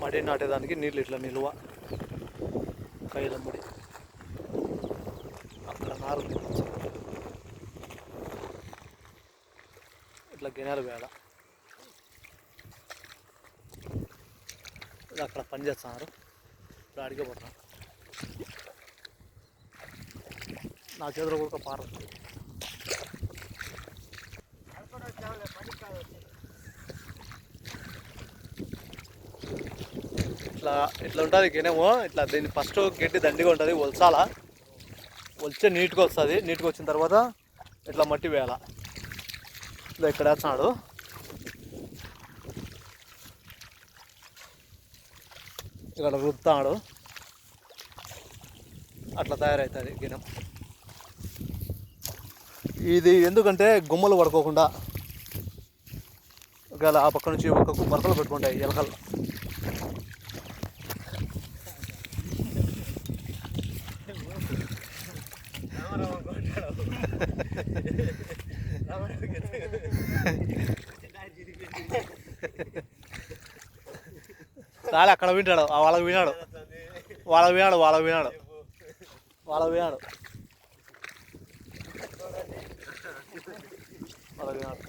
మడి నాటేదానికి నీళ్ళు ఇట్లా నిల్వ కైల మడి అక్కడ నారు ఇట్లా గిన్నెలు వేయాల. అక్కడ పని చేస్తున్నారు, ఇప్పుడు అడిగే పోతున్నా. నా చేతిలో కూడా పార ఇట్లా ఇట్లా ఉంటుంది గిన్నెమో. ఇట్లా దీన్ని ఫస్ట్ గడ్డి దండిగా ఉంటుంది, ఒలసాల. ఒలిచే నీట్గా వస్తుంది. నీట్గా వచ్చిన తర్వాత ఇట్లా మట్టి వేయాల. ఇలా ఇక్కడ వేస్తున్నాడు, ఇక్కడ రుద్దుతాడు, అట్లా తయారవుతుంది గిన్నెం. ఇది ఎందుకంటే గుమ్మలు పడుకోకుండా ఒకవేళ ఆ పక్క నుంచి ఒక్కొక్క బరకలు పెట్టుకుంటాయి ఎలకలు. చాలా అక్కడ వింటాడు, వాళ్ళకి వినాడు, వాళ్ళకి వినాడు, వాళ్ళకి వినాడు, వాళ్ళకి వినాడు, వాళ్ళకి వినాడు.